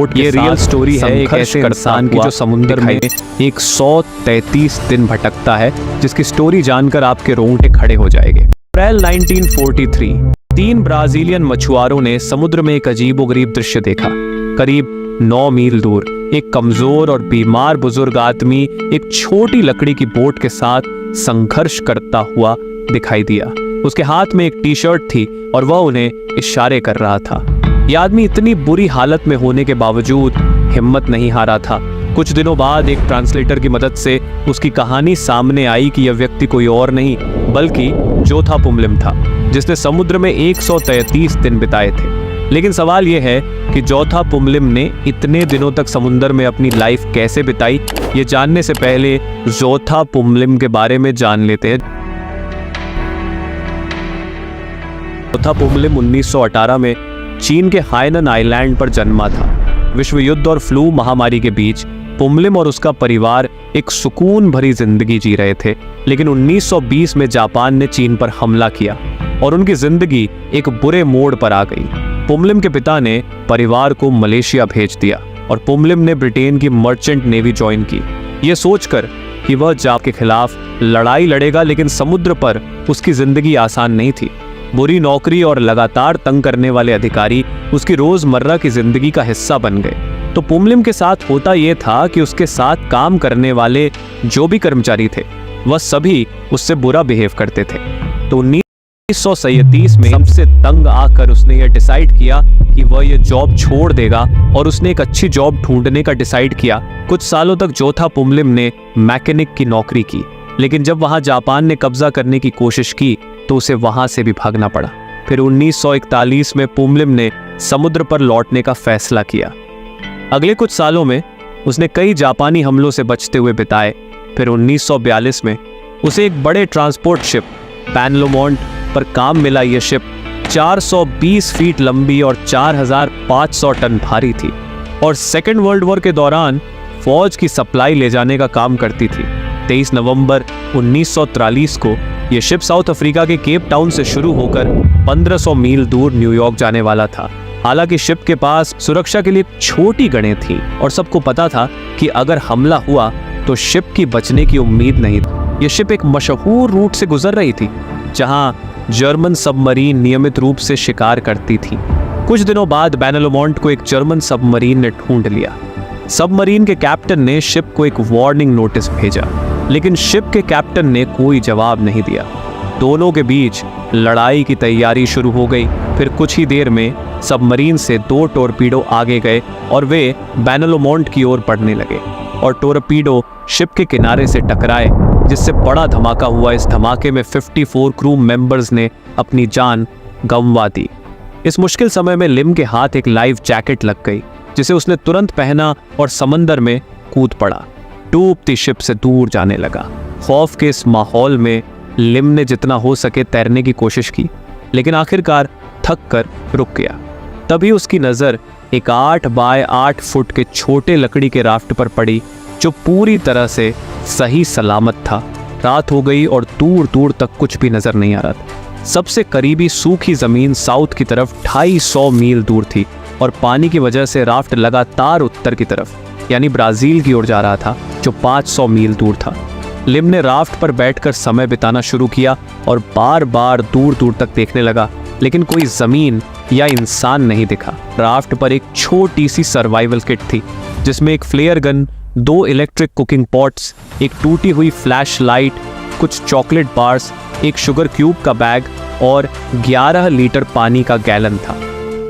ये real story है एक ऐसे इंसान की जो समुद्र में 133 दिन भटकता है, जिसकी स्टोरी जानकर आपके रोंगटे खड़े हो जाएंगे। अप्रैल 1943 3 ब्राजीलियन मछुआरों ने समुद्र में एक अजीबोगरीब दृश्य देखा। करीब 9 मील दूर एक कमजोर और बीमार बुजुर्ग आदमी एक छोटी लकड़ी की बोट के साथ संघर्ष करता हुआ दिखाई दिया। उसके हाथ में एक टी शर्ट थी और वह उन्हें इशारे कर रहा था। यह आदमी इतनी बुरी हालत में होने के बावजूद हिम्मत नहीं हारा था। कुछ दिनों बाद एक ट्रांसलेटर की मदद से उसकी कहानी सामने आई कि यह व्यक्ति कोई और नहीं बल्कि जोथा पुमलिम था, जिसने समुद्र में 133 दिन बिताए थे। लेकिन सवाल यह है कि जोथा पुमलिम ने इतने दिनों तक समुद्र में अपनी लाइफ कैसे बिताई। ये जानने से पहले जोथा पुमलिम के बारे में जान लेते हैं। जोथा पुमलिम 1918 में चीन के हाइनन आइलैंड पर जन्मा था। विश्व युद्ध और फ्लू महामारी के बीच पुमलिम और उसका परिवार एक सुकून भरी जिंदगी जी रहे थे। लेकिन 1920 में जापान ने चीन पर हमला किया और उनकी जिंदगी एक बुरे मोड़ पर आ गई। पुमलिम के पिता ने परिवार को मलेशिया भेज दिया और पुमलिम ने ब्रिटेन की मर्चेंट नेवी ज्वाइन की, यह सोचकर कि वह जाप के खिलाफ लड़ाई लड़ेगा। लेकिन समुद्र पर उसकी जिंदगी आसान नहीं थी। बुरी नौकरी और लगातार तंग करने वाले अधिकारी उसकी रोजमर्रा की जिंदगी का हिस्सा बन गए। तो पुमलिम के साथ होता यह था कि उसके साथ काम करने वाले जो भी कर्मचारी थे वह सभी उससे बुरा बिहेव करते थे। तो 1937 में सबसे तंग आकर उसने यह डिसाइड किया कि वह यह जॉब छोड़ देगा और उसने एक अच्छी जॉब ढूंढने का डिसाइड किया। कुछ सालों तक जोथा पुमलिम ने मैकेनिक की नौकरी की, लेकिन जब वहां जापान ने कब्जा करने की कोशिश की तो उसे वहां से भी भागना पड़ा। फिर 1941 में पुमलिम ने समुद्र पर लौटने का फैसला किया। अगले कुछ सालों में उसने कई जापानी हमलों से बचते हुए बिताए। फिर 1942 में उसे एक बड़े ट्रांसपोर्ट शिप पैनलोमोंट पर काम मिला। यह शिप 420 फीट लंबी और 4500 टन भारी थी और सेकेंड वर्ल्ड वॉर के दौरान फौज की सप्लाई ले जाने का काम करती थी। 23 नवंबर 1943 को यह शिप साउथ अफ्रीका के केप टाउन से शुरू होकर 1500 मील दूर न्यूयॉर्क जाने वाला था। हालांकि शिप के पास सुरक्षा के लिए छोटी गड़ें थीं और सबको पता था कि अगर हमला हुआ तो शिप की बचने की उम्मीद नहीं थी। यह शिप एक मशहूर रूट से गुजर रही थी जहां जर्मन सबमरीन नियमित रूप से शिकार करती थी। कुछ दिनों बाद पैनलोमोंट को एक जर्मन सबमरीन ने ढूंढ लिया। सबमरीन के कैप्टन ने शिप को एक वार्निंग नोटिस भेजा, लेकिन शिप के कैप्टन ने कोई जवाब नहीं दिया। दोनों के बीच लड़ाई की तैयारी शुरू हो गई। फिर कुछ ही देर में सबमरीन से 2 टोरपीडो आगे गए और वे पैनलोमोंट की ओर बढ़ने लगे और टोरपीडो शिप के किनारे से टकराए, जिससे बड़ा धमाका हुआ। इस धमाके में 54 क्रू मेंबर्स ने अपनी जान गंवा दी। इस मुश्किल समय में लिम के हाथ एक लाइफ जैकेट लग गई, जिसे उसने तुरंत पहना और समंदर में कूद पड़ा। डूबती शिप से दूर जाने लगा। खौफ के इस माहौल में लिम ने जितना हो सके तैरने की कोशिश की, लेकिन आखिरकार थक कर रुक गया। तभी उसकी नज़र एक 8 बाय 8 फुट के छोटे लकड़ी के राफ्ट पर पड़ी, जो पूरी तरह से सही सलामत था। रात हो गई और दूर दूर तक कुछ भी नजर नहीं आ रहा था। सबसे करीबी सूखी जमीन साउथ की तरफ 250 मील दूर थी और पानी की वजह से राफ्ट लगातार उत्तर की तरफ यानी ब्राजील की ओर जा रहा था, जो 500 मील दूर था। लिम ने राफ्ट पर बैठकर समय बिताना शुरू किया और बार बार दूर दूर तक देखने लगा, लेकिन कोई जमीन या इंसान नहीं दिखा। राफ्ट पर एक छोटी सी सर्वाइवल किट थी, जिसमें एक flare gun, 2 electric cooking pots, एक टूटी हुई फ्लैश लाइट, कुछ चॉकलेट बार्स, एक शुगर क्यूब का बैग और 11 लीटर पानी का गैलन था।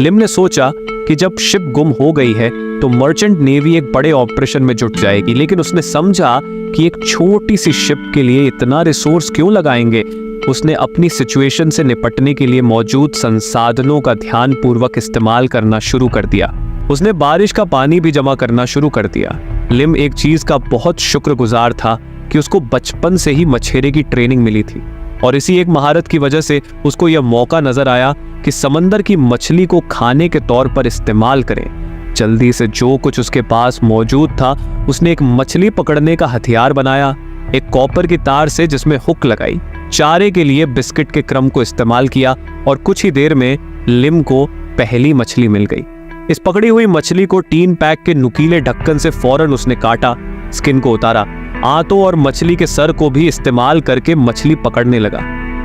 लिम ने सोचा कि जब शिप गुम हो गई है तो मर्चेंट नेवी एक बड़े ऑपरेशन में जुट जाएगी, लेकिन उसने समझा कि एक छोटी सी शिप के लिए इतना रिसोर्स क्यों लगाएंगे। उसने अपनी सिचुएशन से निपटने के लिए मौजूद संसाधनों का ध्यानपूर्वक इस्तेमाल करना शुरू कर दिया। उसने बारिश का पानी भी जमा करना शुरू कर दिया। लिम एक चीज का बहुत शुक्रगुजार था कि उसको बचपन से ही मछेरे की ट्रेनिंग मिली थी और इसी एक महारत की वजह से उसको यह मौका नजर आया कि समंदर की मछली को खाने के तौर पर इस्तेमाल करें। जल्दी से जो कुछ उसके पास मौजूद था उसने एक मछली पकड़ने का हथियार बनाया, एक कॉपर की तार से जिसमें हुक लगाई, चारे के लिए बिस्किट के क्रम को इस्तेमाल किया और कुछ ही देर में लिम को पहली मछली मिल गई। इस पकड़ी हुई मछली को टीन पैक के नुकीले ढक्कन से फौरन उसने काटा, स्किन को उतारा, आंतों और मछली के सर को भी इस्तेमाल करके मछली पकड़ने लगा।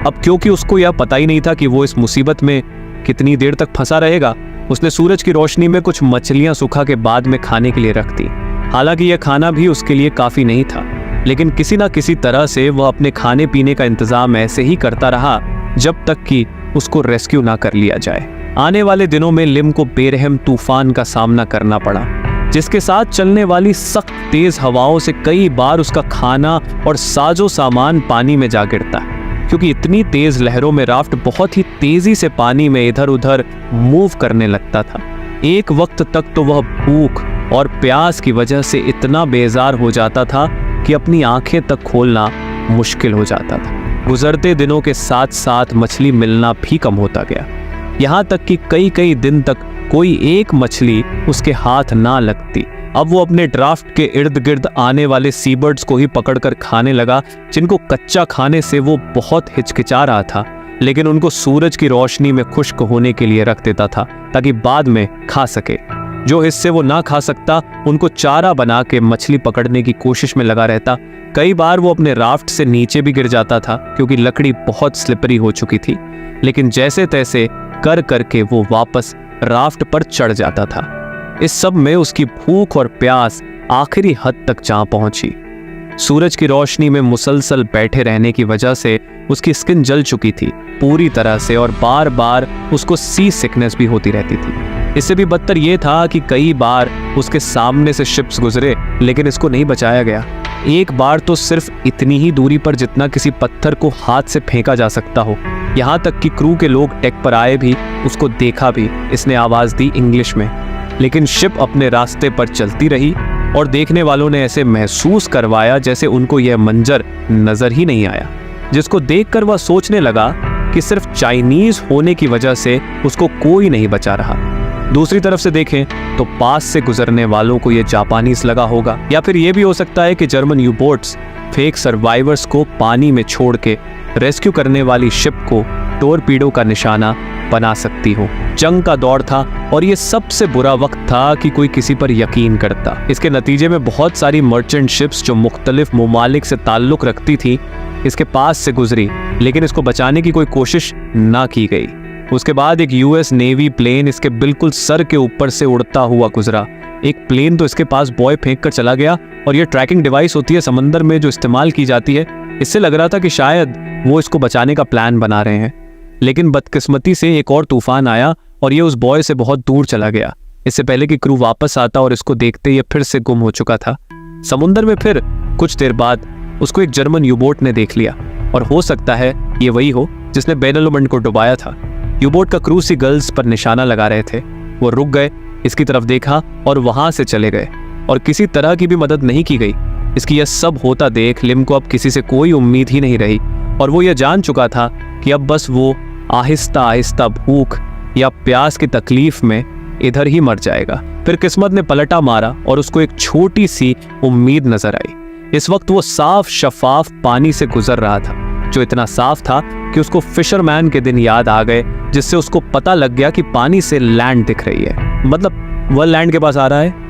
अब क्योंकि उसको यह पता ही नहीं था कि वो इस मुसीबत में कितनी देर तक फंसा रहेगा, उसने सूरज की रोशनी में कुछ मछलियां सुखा के बाद में खाने के लिए रख दी। हालांकि यह खाना भी उसके लिए काफी नहीं था, लेकिन किसी ना किसी तरह से वह अपने खाने पीने का इंतजाम ऐसे ही करता रहा जब तक कि उसको रेस्क्यू ना कर लिया जाए। आने वाले दिनों में लिम को बेरहम तूफान का सामना करना पड़ा, जिसके साथ चलने वाली सख्त तेज हवाओं से कई बार उसका खाना और साजो सामान पानी में जा गिरता, क्योंकि इतनी तेज लहरों में राफ्ट बहुत ही तेजी से पानी में इधर उधर मूव करने लगता था। एक वक्त तक तो वह भूख और प्यास की वजह से इतना बेजार हो जाता था कि अपनी आंखें तक खोलना मुश्किल हो जाता था। गुजरते दिनों के साथ साथ मछली मिलना भी कम होता गया, यहाँ तक कि कई कई दिन तक कोई एक मछली उसके हाथ ना लगती। अब वो अपने ड्राफ्ट के इर्द गिर्द आने वाले सीबर्ड्स को ही पकड़कर खाने लगा, जिनको कच्चा खाने से वो बहुत हिचकिचा रहा था, लेकिन उनको सूरज की रोशनी में खुश्क होने के लिए रख देता था ताकि बाद में खा सके। जो हिस्से वो ना खा सकता उनको चारा बना के मछली पकड़ने की कोशिश में लगा रहता। कई बार वो अपने राफ्ट से नीचे भी गिर जाता था क्योंकि लकड़ी बहुत स्लिपरी हो चुकी थी, लेकिन जैसे तैसे कर करके वो वापस राफ्ट पर चढ़ जाता था। इस सब में उसकी भूख और प्यास आखिरी हद तक जा पहुंची। सूरज की रोशनी में मुसलसल बैठे रहने की वजह से उसकी स्किन जल चुकी थी पूरी तरह से, और बार बार उसको सी सिकनेस भी होती रहती थी। इससे भी बदतर यह था कि कई बार उसके सामने से शिप्स गुजरे, लेकिन इसको नहीं बचाया गया। एक बार तो सिर्फ इतनी ही दूरी पर जितना किसी पत्थर को हाथ से फेंका जा सकता हो। यहाँ तक कि क्रू के लोग टेक पर आए भी, उसको देखा भी। इसने आवाज दी इंग्लिश में, लेकिन शिप अपने रास्ते पर चलती रही और देखने वालों ने ऐसे महसूस करवाया जैसे उनको यह मंजर नजर ही नहीं आया, जिसको देखकर वह सोचने लगा कि सिर्फ चाइनीज होने की वजह से उसको कोई नहीं बचा रहा। दूसरी तरफ से देखें तो पास से गुजरने वालों को यह जापानीज लगा होगा, या फिर यह भी हो सकता है कि German you boats fake survivors को पानी में छोड़ के रेस्क्यू करने वाली शिप को टोरपीडो का निशाना बना सकती हो। जंग का दौर था और ये सबसे बुरा वक्त था कि कोई किसी पर यकीन करता। इसके नतीजे में बहुत सारी मर्चेंट शिप्स जो मुख्तलिफ ममालिक से ताल्लुक रखती थी इसके पास से गुजरी, लेकिन इसको बचाने की कोई कोशिश ना की गई। उसके बाद एक यूएस नेवी प्लेन इसके बिल्कुल सर के ऊपर से उड़ता हुआ गुजरा। एक प्लेन तो इसके पास बॉय फेंक कर चला गया, और ये ट्रैकिंग डिवाइस होती है समंदर में जो इस्तेमाल की जाती है। इससे लग रहा था कि शायद वो इसको बचाने का प्लान बना रहे हैं, लेकिन बदकिस्मती से एक और तूफान आया और ये उस बॉय से बहुत दूर चला गया। इससे पहले कि क्रू वापस आता और इसको देखते ये फिर से गुम हो चुका था समुंदर में। फिर कुछ देर बाद उसको एक जर्मन यूबोट ने देख लिया, और हो सकता है ये वही हो जिसने बेनलुमंड को डुबाया था। यूबोट का क्रू सी गर्ल्स पर निशाना लगा रहे थे। वो रुक गए, इसकी तरफ देखा और वहां से चले गए, और किसी तरह की भी मदद नहीं की गई। इसकी यह सब होता देख लिम को अब किसी से कोई उम्मीद ही नहीं रही, और वो यह जान चुका था कि अब बस वो आहिस्ता आहिस्ता भूख या प्यास की तकलीफ में इधर ही मर जाएगा। फिर किस्मत ने पलटा मारा और उसको एक छोटी सी उम्मीद नजर आई। इस वक्त वो साफ शफाफ पानी से गुजर रहा था, जो इतना साफ था कि उसको फिशरमैन के दिन याद आ गए, जिससे उसको पता लग गया कि पानी से लैंड दिख रही है, मतलब वह लैंड के पास आ रहा है।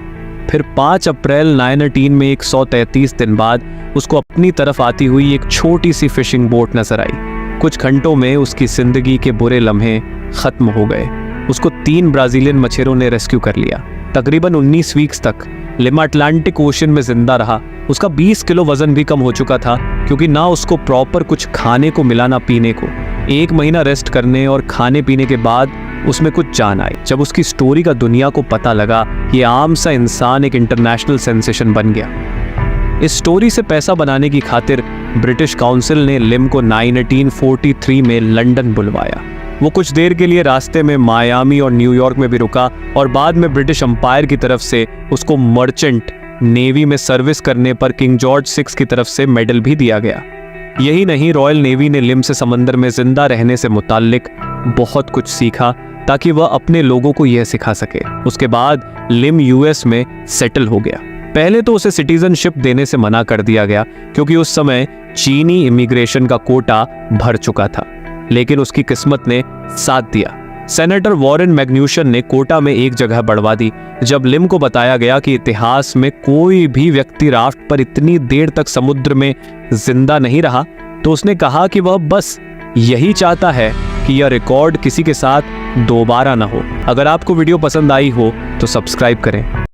फिर 5 अप्रैल 1918 में 133 दिन बाद उसको अपनी तरफ आती हुई एक छोटी सी फिशिंग बोट नजर आई। कुछ घंटों में उसकी जिंदगी के बुरे लम्हे खत्म हो गए। उसको 3 ब्राजीलियन मछेरों ने रेस्क्यू कर लिया। तकरीबन 19 वीक्स तक लिम अटलांटिक ओशन में जिंदा रहा। उसका 20 किलो वजन भी कम हो चुका था, क्योंकि ना उसको प्रॉपर कुछ खाने को मिला ना पीने को। 1 महीना रेस्ट करने और खाने पीने के बाद उसमें कुछ जान आई। जब उसकी स्टोरी का दुनिया को पता लगा, ये आम सा इंसान एक इंटरनेशनल सेंसेशन बन गया। इस स्टोरी से पैसा बनाने की खातिर ब्रिटिश काउंसिल ने लिम को 1943 में लंदन बुलवाया। वो कुछ देर के लिए रास्ते में मायामी और न्यूयॉर्क में भी रुका, और बाद में ब्रिटिश अंपायर की तरफ से उसको मर्चेंट नेवी में सर्विस करने पर किंग जॉर्ज 6 की तरफ से मेडल भी दिया गया। यही नहीं, रॉयल नेवी ने लिम से समंदर में जिंदा रहने से मुताल्लिक बहुत कुछ सीखा, ताकि वह अपने लोगों को यह सिखा सके। उसके बाद लिम यूएस में सेटल हो गया। पहले तो उसे सिटीजनशिप देने से मना कर दिया गया, क्योंकि उस समय चीनी इमिग्रेशन का कोटा भर चुका था, लेकिन उसकी किस्मत ने साथ दिया। सेनेटर वॉरेन मैग्न्यूशन ने कोटा में एक जगह बढ़वा दी। जब लिम को बताया गया कि इतिहास में कोई भी व्यक्ति राफ्ट पर इतनी देर तक समुद्र में जिंदा नहीं रहा, तो उसने कहा कि वह बस यही चाहता है कि यह रिकॉर्ड किसी के साथ दोबारा ना हो। अगर आपको वीडियो पसंद आई हो तो सब्सक्राइब करें।